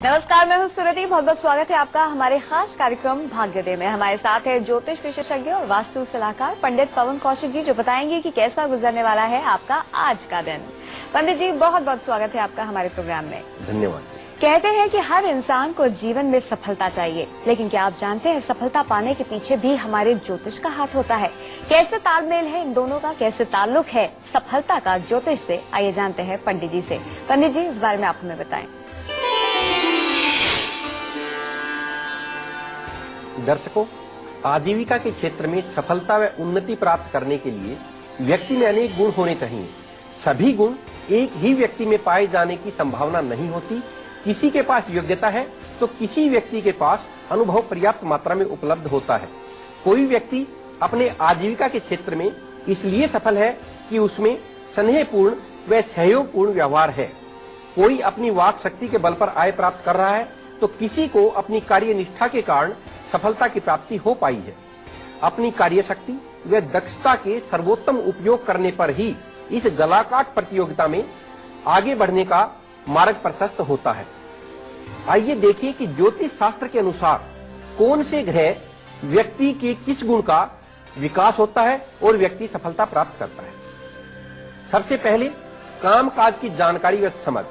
नमस्कार, मैं हूं सुरति। बहुत बहुत स्वागत है आपका हमारे खास कार्यक्रम भाग्योदय में। हमारे साथ है ज्योतिष विशेषज्ञ और वास्तु सलाहकार पंडित पवन कौशिक जी, जो बताएंगे कि कैसा गुजरने वाला है आपका आज का दिन। पंडित जी, बहुत बहुत स्वागत है आपका हमारे प्रोग्राम में। धन्यवाद। कहते हैं कि हर इंसान को जीवन में सफलता चाहिए, लेकिन क्या आप जानते हैं सफलता पाने के पीछे भी हमारे ज्योतिष का हाथ होता है। कैसे तालमेल है इन दोनों का, कैसे ताल्लुक है सफलता का ज्योतिष से, आइए जानते हैं पंडित जी से। पंडित जी, इस बारे में आप हमें बताएं। दर्शकों, आजीविका के क्षेत्र में सफलता व उन्नति प्राप्त करने के लिए व्यक्ति में अनेक गुण होने चाहिए। सभी गुण एक ही व्यक्ति में पाए जाने की संभावना नहीं होती। किसी के पास योग्यता है तो किसी व्यक्ति के पास अनुभव पर्याप्त मात्रा में उपलब्ध होता है। कोई व्यक्ति अपने आजीविका के क्षेत्र में इसलिए सफल है कि उसमें स्नेहपूर्ण व सहयोगपूर्ण व्यवहार है। कोई अपनी वाक शक्ति के बल पर आय प्राप्त कर रहा है तो किसी को अपनी कार्य निष्ठा के कारण सफलता की प्राप्ति हो पाई है। अपनी कार्य शक्ति व दक्षता के सर्वोत्तम उपयोग करने पर ही इस गलाकाट प्रतियोगिता में आगे बढ़ने का मार्ग प्रशस्त होता है। आइए देखिए कि ज्योतिष शास्त्र के अनुसार कौन से ग्रह व्यक्ति के किस गुण का विकास होता है और व्यक्ति सफलता प्राप्त करता है। सबसे पहले काम काज की जानकारी व समझ।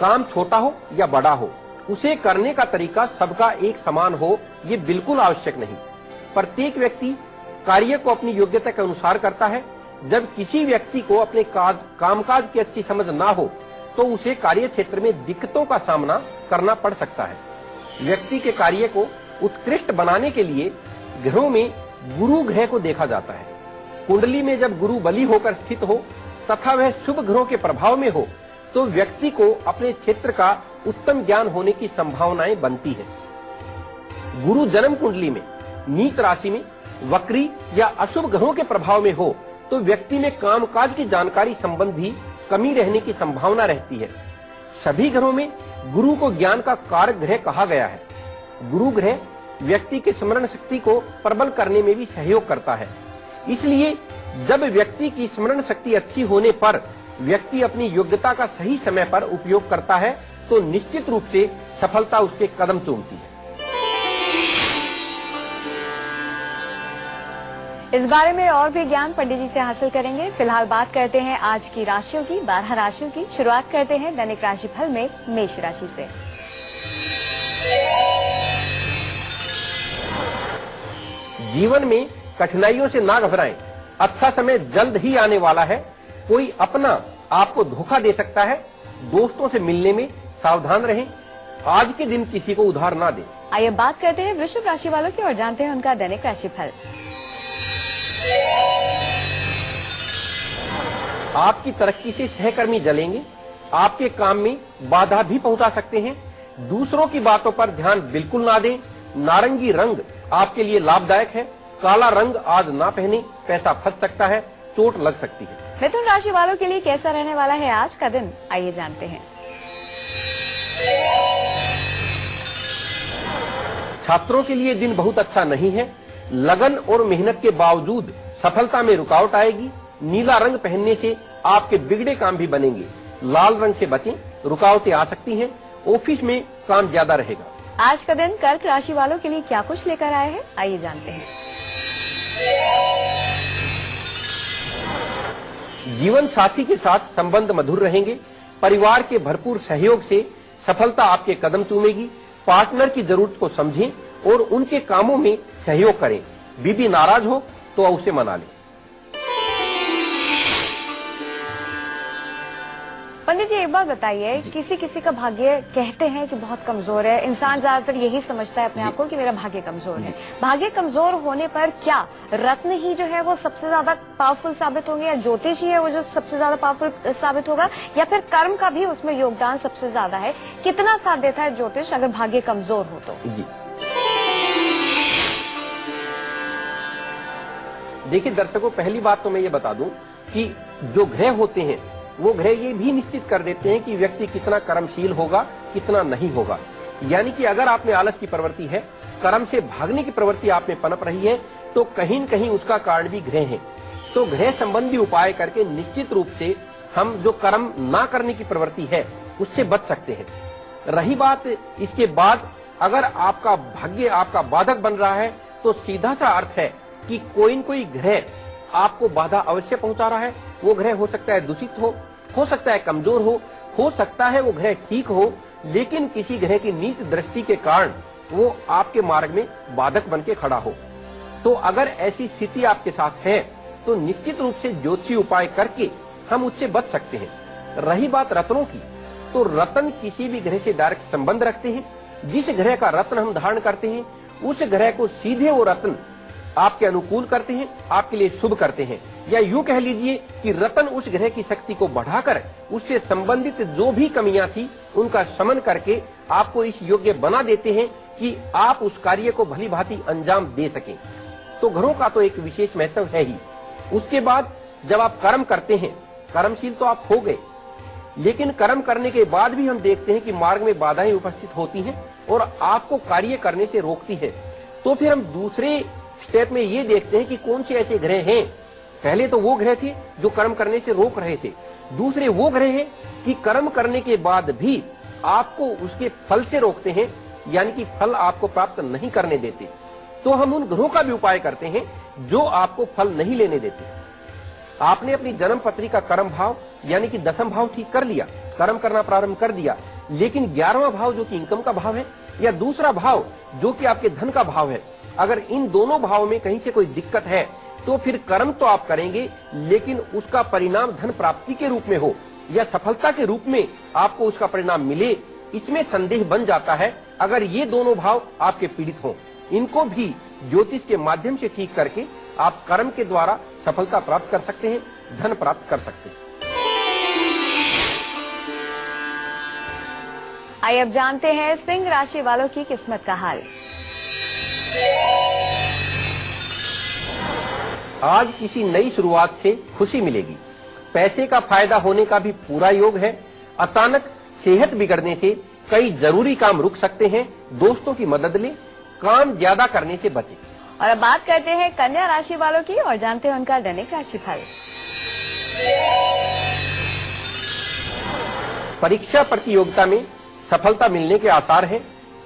काम छोटा हो या बड़ा हो, उसे करने का तरीका सबका एक समान हो, ये बिल्कुल आवश्यक नहीं। प्रत्येक व्यक्ति कार्य को अपनी योग्यता के अनुसार करता है। जब किसी व्यक्ति को अपने कामकाज की अच्छी समझ ना हो तो उसे कार्य क्षेत्र में दिक्कतों का सामना करना पड़ सकता है। व्यक्ति के कार्य को उत्कृष्ट बनाने के लिए ग्रहों में गुरु ग्रह को देखा जाता है। कुंडली में जब गुरु बली होकर स्थित हो तथा वह शुभ ग्रहों के प्रभाव में हो तो व्यक्ति को अपने क्षेत्र का उत्तम ज्ञान होने की संभावनाएं बनती है। गुरु जन्म कुंडली में नीच राशि में वक्री या अशुभ ग्रहों के प्रभाव में हो तो व्यक्ति में कामकाज की जानकारी संबंधी कमी रहने की संभावना रहती है। सभी ग्रहों में गुरु को ज्ञान का कारक ग्रह कहा गया है। गुरु ग्रह व्यक्ति की स्मरण शक्ति को प्रबल करने में भी सहयोग करता है। इसलिए जब व्यक्ति की स्मरण शक्ति अच्छी होने पर व्यक्ति अपनी योग्यता का सही समय पर उपयोग करता है तो निश्चित रूप से सफलता उसके कदम चूमती है। इस बारे में और भी ज्ञान पंडित जी से हासिल करेंगे। फिलहाल बात करते हैं आज की राशियों की, 12 राशियों की। शुरुआत करते हैं दैनिक राशिफल में मेष राशि से। जीवन में कठिनाइयों से ना घबराएं, अच्छा समय जल्द ही आने वाला है। कोई अपना आपको धोखा दे सकता है। दोस्तों से मिलने में सावधान रहें। आज के दिन किसी को उधार ना दें। आइए बात करते हैं वृषभ राशि वालों की और जानते हैं उनका दैनिक राशिफल। आपकी तरक्की से सहकर्मी जलेंगे। आपके काम में बाधा भी पहुंचा सकते हैं। दूसरों की बातों पर ध्यान बिल्कुल ना दें। नारंगी रंग आपके लिए लाभदायक है। काला रंग आज ना पहने, पैसा फंस सकता है, चोट लग सकती है। मिथुन राशि वालों के लिए कैसा रहने वाला है आज का दिन, आइए जानते हैं। छात्रों के लिए दिन बहुत अच्छा नहीं है। लगन और मेहनत के बावजूद सफलता में रुकावट आएगी। नीला रंग पहनने से आपके बिगड़े काम भी बनेंगे। लाल रंग से बचें, रुकावटें आ सकती हैं। ऑफिस में काम ज्यादा रहेगा। आज का दिन कर्क राशि वालों के लिए क्या कुछ लेकर आए हैं, आइए जानते हैं। जीवन साथी के साथ संबंध मधुर रहेंगे। परिवार के भरपूर सहयोग से सफलता आपके कदम चूमेगी। पार्टनर की जरूरत को समझें और उनके कामों में सहयोग करें। बीबी नाराज हो तो उसे मना लें। पंडित जी, एक बात बताइए, किसी किसी का भाग्य कहते हैं कि बहुत कमजोर है। इंसान ज्यादातर यही समझता है अपने आप को कि मेरा भाग्य कमजोर है। भाग्य कमजोर होने पर क्या रत्न ही जो है वो सबसे ज्यादा पावरफुल साबित होंगे, या ज्योतिष ही है वो जो सबसे ज्यादा पावरफुल साबित होगा, या फिर कर्म का भी उसमें योगदान सबसे ज्यादा है? कितना साथ देता है ज्योतिष अगर भाग्य कमजोर हो तो? जी, देखिए दर्शकों, पहली बात तो मैं ये बता दूं कि जो ग्रह होते हैं वो ग्रह ये भी निश्चित कर देते हैं कि व्यक्ति कितना कर्मशील होगा, कितना नहीं होगा। यानी कि अगर आप में आलस की प्रवृत्ति है, कर्म से भागने की प्रवृत्ति आप में पनप रही है, तो कहीं न कहीं उसका कारण भी ग्रह है। तो ग्रह संबंधी उपाय करके निश्चित रूप से हम जो कर्म ना करने की प्रवृत्ति है उससे बच सकते हैं। रही बात इसके बाद अगर आपका भाग्य आपका बाधक बन रहा है तो सीधा सा अर्थ है कि कोई न कोई ग्रह आपको बाधा अवश्य पहुंचा रहा है। वो ग्रह हो सकता है दूषित हो सकता है कमजोर हो सकता है वो ग्रह ठीक हो, लेकिन किसी ग्रह की नीच दृष्टि के कारण वो आपके मार्ग में बाधक बन के खड़ा हो। तो अगर ऐसी स्थिति आपके साथ है तो निश्चित रूप से ज्योतिषी उपाय करके हम उससे बच सकते हैं। रही बात रत्नों की, तो रत्न किसी भी ग्रह से डायरेक्ट संबंध रखते हैं। जिस ग्रह का रत्न हम धारण करते हैं उस ग्रह को सीधे वो रत्न आपके अनुकूल करते हैं, आपके लिए शुभ करते हैं। या यूं कह लीजिए कि रत्न उस ग्रह की शक्ति को बढ़ाकर उससे संबंधित जो भी कमियां थी उनका शमन करके आपको इस योग्य बना देते हैं कि आप उस कार्य को भली भांति अंजाम दे सकें। तो ग्रहों का तो एक विशेष महत्व है ही। उसके बाद जब आप कर्म करते हैं, कर्मशील तो आप हो गए, लेकिन कर्म करने के बाद भी हम देखते हैं कि मार्ग में बाधाएं उपस्थित होती हैं और आपको कार्य करने से रोकती है। तो फिर हम दूसरे स्टेप में ये देखते हैं कि कौन से ऐसे ग्रह हैं। पहले तो वो ग्रह थे जो कर्म करने से रोक रहे थे, दूसरे वो ग्रह हैं कि कर्म करने के बाद भी आपको उसके फल से रोकते हैं, यानी कि फल आपको प्राप्त नहीं करने देते। तो हम उन ग्रहों का भी उपाय करते हैं जो आपको फल नहीं लेने देते। आपने अपनी जन्म पत्री का कर्म भाव यानी कि दशम भाव ठीक कर लिया, कर्म करना प्रारंभ कर दिया, लेकिन 11वां भाव जो कि इनकम का भाव है या दूसरा भाव जो कि आपके धन का भाव है, अगर इन दोनों भाव में कहीं से कोई दिक्कत है तो फिर कर्म तो आप करेंगे, लेकिन उसका परिणाम धन प्राप्ति के रूप में हो या सफलता के रूप में आपको उसका परिणाम मिले, इसमें संदेह बन जाता है। अगर ये दोनों भाव आपके पीड़ित हों, इनको भी ज्योतिष के माध्यम से ठीक करके आप कर्म के द्वारा सफलता प्राप्त कर सकते हैं, धन प्राप्त कर सकते हैं। आइए अब जानते हैं सिंह राशि वालों की किस्मत का हाल। आज किसी नई शुरुआत से खुशी मिलेगी, पैसे का फायदा होने का भी पूरा योग है। अचानक सेहत बिगड़ने से कई जरूरी काम रुक सकते हैं। दोस्तों की मदद लें, काम ज्यादा करने से बचें। और अब बात करते हैं कन्या राशि वालों की और जानते हैं उनका दैनिक राशिफल। परीक्षा प्रतियोगिता में सफलता मिलने के आसार हैं।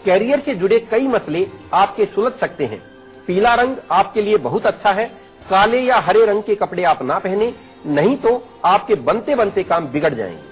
कैरियर से जुड़े कई मसले आपके सुलझ सकते हैं। पीला रंग आपके लिए बहुत अच्छा है। काले या हरे रंग के कपड़े आप ना पहने, नहीं तो आपके बनते बनते काम बिगड़ जाएंगे।